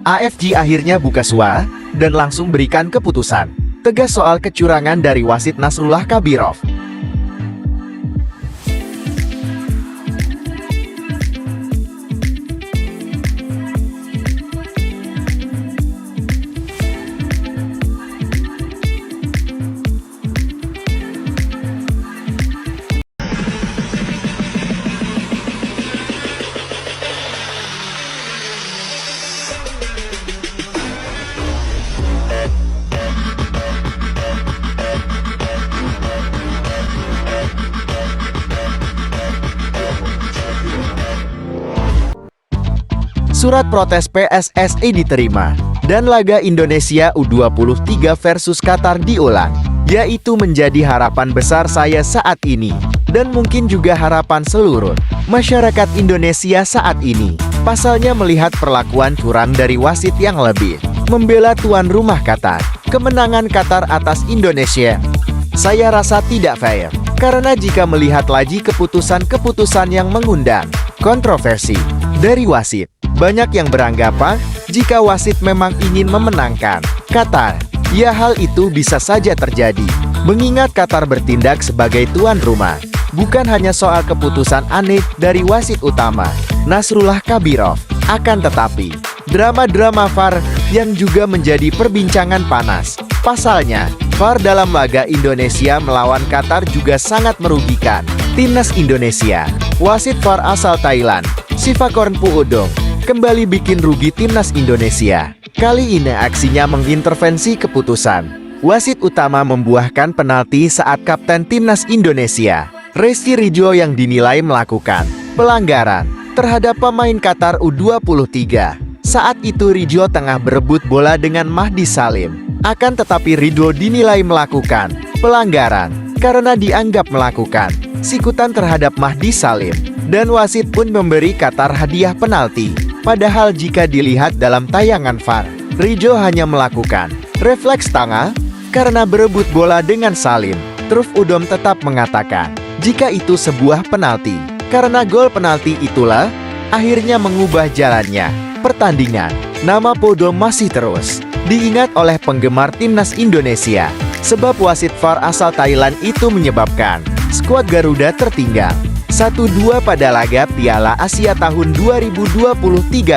AFG akhirnya buka suara dan langsung berikan keputusan tegas soal kecurangan dari wasit Nasrullah Kabirov. Surat protes PSSI diterima, dan laga Indonesia U23 versus Qatar diulang, yaitu menjadi harapan besar saya saat ini, dan mungkin juga harapan seluruh masyarakat Indonesia saat ini. Pasalnya melihat perlakuan curang dari wasit yang lebih membela tuan rumah Qatar, kemenangan Qatar atas Indonesia, saya rasa tidak fair, karena jika melihat lagi keputusan-keputusan yang mengundang kontroversi dari wasit, banyak yang beranggapan jika wasit memang ingin memenangkan Qatar, ya hal itu bisa saja terjadi, mengingat Qatar bertindak sebagai tuan rumah. Bukan hanya soal keputusan aneh dari wasit utama, Nasrullah Kabirov, akan tetapi drama-drama VAR yang juga menjadi perbincangan panas. Pasalnya, VAR dalam laga Indonesia melawan Qatar juga sangat merugikan timnas Indonesia. Wasit VAR asal Thailand, Sivakorn Puudong, kembali bikin rugi timnas Indonesia. Kali ini aksinya mengintervensi keputusan wasit utama, membuahkan penalti saat kapten timnas Indonesia, Resti Ridjo, yang dinilai melakukan pelanggaran terhadap pemain Qatar U23. Saat itu Ridjo tengah berebut bola dengan Mahdi Salim. Akan tetapi Ridjo dinilai melakukan pelanggaran karena dianggap melakukan sikutan terhadap Mahdi Salim, dan wasit pun memberi Qatar hadiah penalti. Padahal jika dilihat dalam tayangan VAR, Ridjo hanya melakukan refleks tangan karena berebut bola dengan Salim. Truf Udom tetap mengatakan jika itu sebuah penalti, karena gol penalti itulah akhirnya mengubah jalannya pertandingan. Nama Podom masih terus diingat oleh penggemar timnas Indonesia, sebab wasit VAR asal Thailand itu menyebabkan skuad Garuda tertinggal 1-2 pada laga Piala Asia tahun 2023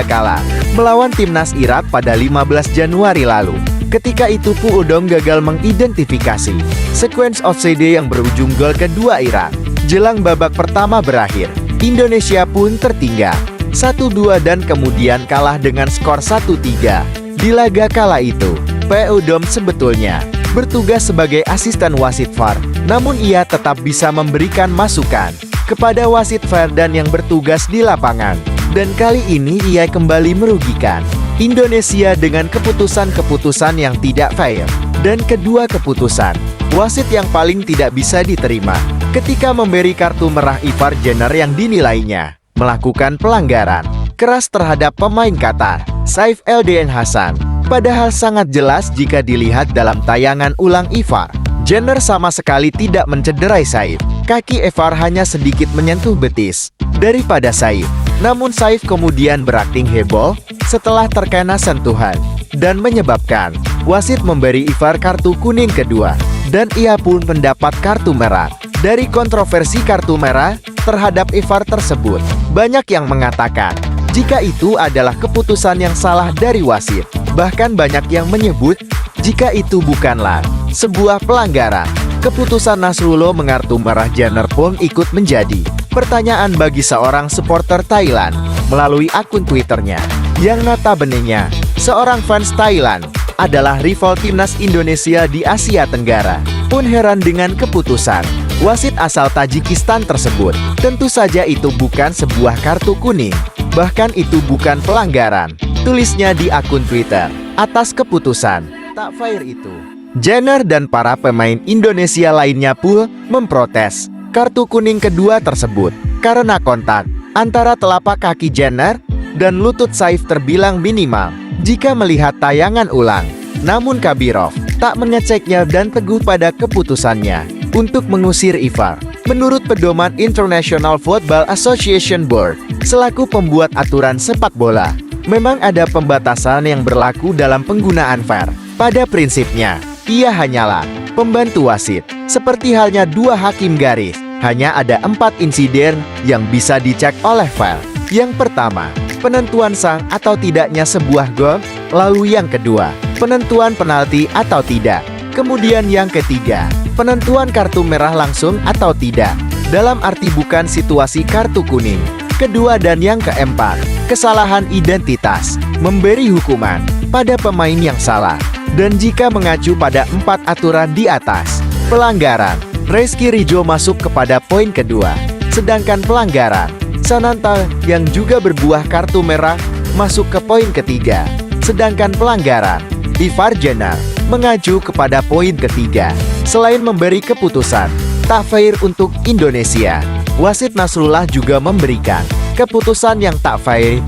kalah melawan timnas Irak pada 15 Januari lalu. Ketika itu Puudong gagal mengidentifikasi sequence offside yang berujung gol kedua Irak. Jelang babak pertama berakhir, Indonesia pun tertinggal 1-2 dan kemudian kalah dengan skor 1-3. Di laga kala itu, Puudong sebetulnya bertugas sebagai asisten wasit VAR, namun ia tetap bisa memberikan masukan kepada wasit VAR dan yang bertugas di lapangan. Dan kali ini ia kembali merugikan Indonesia dengan keputusan-keputusan yang tidak fair. Dan kedua keputusan wasit yang paling tidak bisa diterima ketika memberi kartu merah Ivar Jenner yang dinilainya melakukan pelanggaran keras terhadap pemain Qatar, Saif Eldin Hasan. Padahal sangat jelas jika dilihat dalam tayangan ulang Ivar Jenner sama sekali tidak mencederai Saif. Kaki Ivar hanya sedikit menyentuh betis daripada Saif. Namun Saif kemudian berakting heboh setelah terkena sentuhan dan menyebabkan wasit memberi Ivar kartu kuning kedua, dan ia pun mendapat kartu merah. Dari kontroversi kartu merah terhadap Ivar tersebut, banyak yang mengatakan jika itu adalah keputusan yang salah dari wasit. Bahkan banyak yang menyebut jika itu bukanlah sebuah pelanggaran. Keputusan Nasrullah mengartu merah Jenner pun ikut menjadi pertanyaan bagi seorang supporter Thailand melalui akun Twitternya, yang notabene-nya seorang fans Thailand adalah rival timnas Indonesia di Asia Tenggara, pun heran dengan keputusan wasit asal Tajikistan tersebut. Tentu saja itu bukan sebuah kartu kuning, bahkan itu bukan pelanggaran, tulisnya di akun Twitter atas keputusan tak fair itu. Jenner dan para pemain Indonesia lainnya pun memprotes kartu kuning kedua tersebut karena kontak antara telapak kaki Jenner dan lutut Saif terbilang minimal jika melihat tayangan ulang. Namun Kabirov tak mengeceknya dan teguh pada keputusannya untuk mengusir Ivar. Menurut pedoman International Football Association Board, selaku pembuat aturan sepak bola, Memang ada pembatasan yang berlaku dalam penggunaan VAR. Pada prinsipnya, ia hanyalah pembantu wasit. Seperti halnya dua hakim garis, hanya ada 4 insiden yang bisa dicek oleh VAR. Yang pertama, penentuan sah atau tidaknya sebuah gol. Lalu yang kedua, penentuan penalti atau tidak. Kemudian yang ketiga, penentuan kartu merah langsung atau tidak, dalam arti bukan situasi kartu kuning. Kedua dan yang keempat, kesalahan identitas, memberi hukuman pada pemain yang salah. Dan jika mengacu pada 4 aturan di atas, pelanggaran, Rizky Ridho masuk kepada poin kedua. Sedangkan pelanggaran, Sananta yang juga berbuah kartu merah masuk ke poin ketiga. Sedangkan pelanggaran, Ivar Jenner mengacu kepada poin ketiga. Selain memberi keputusan tak fair untuk Indonesia, wasit Nasrullah juga memberikan keputusan yang tak fair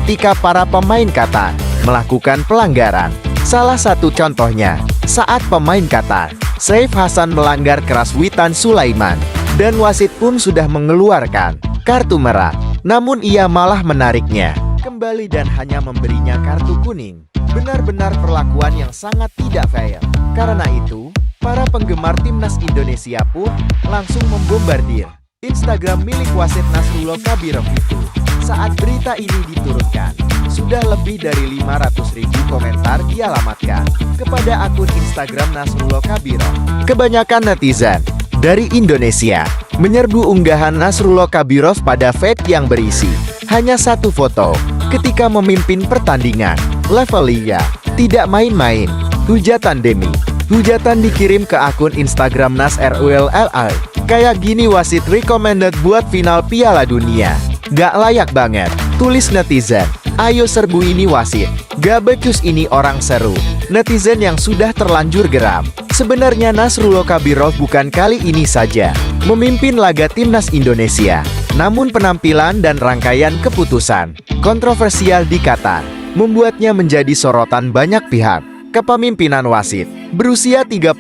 ketika para pemain Qatar melakukan pelanggaran. Salah satu contohnya, saat pemain Qatar, Saif Hasan melanggar keras Witan Sulaiman, dan wasit pun sudah mengeluarkan kartu merah, namun ia malah menariknya kembali dan hanya memberinya kartu kuning. Benar-benar perlakuan yang sangat tidak fair. Karena itu, para penggemar timnas Indonesia pun langsung membombardir Instagram milik wasit Nasrullah Kabirov itu. Saat berita ini diturunkan, sudah lebih dari 500.000 komentar dialamatkan kepada akun Instagram Nasrullah Kabirov. Kebanyakan netizen dari Indonesia menyerbu unggahan Nasrullah Kabirov pada feed yang berisi hanya satu foto ketika memimpin pertandingan level liga. Tidak main-main, hujatan demi hujatan dikirim ke akun Instagram Nas RULLI. Kayak gini wasit recommended buat final Piala Dunia. Gak layak banget, tulis netizen. Ayo serbu ini wasit, gak becus ini orang seru. Netizen yang sudah terlanjur geram. Sebenarnya Nasrullah Kabirov bukan kali ini saja memimpin laga timnas Indonesia. Namun penampilan dan rangkaian keputusan kontroversial di Qatar membuatnya menjadi sorotan banyak pihak. Kepemimpinan wasit berusia 38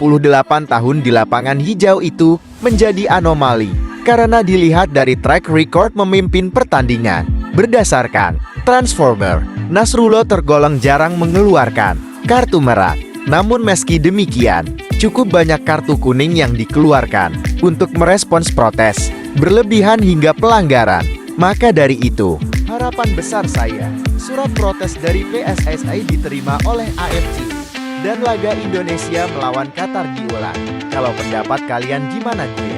tahun di lapangan hijau itu menjadi anomali karena dilihat dari track record memimpin pertandingan. Berdasarkan Transformer, Nasrullah tergolong jarang mengeluarkan kartu merah. Namun meski demikian, cukup banyak kartu kuning yang dikeluarkan untuk merespons protes berlebihan hingga pelanggaran. Maka dari itu, harapan besar saya, surat protes dari PSSI diterima oleh AFC dan laga Indonesia melawan Qatar diulang. Kalau pendapat kalian gimana, J?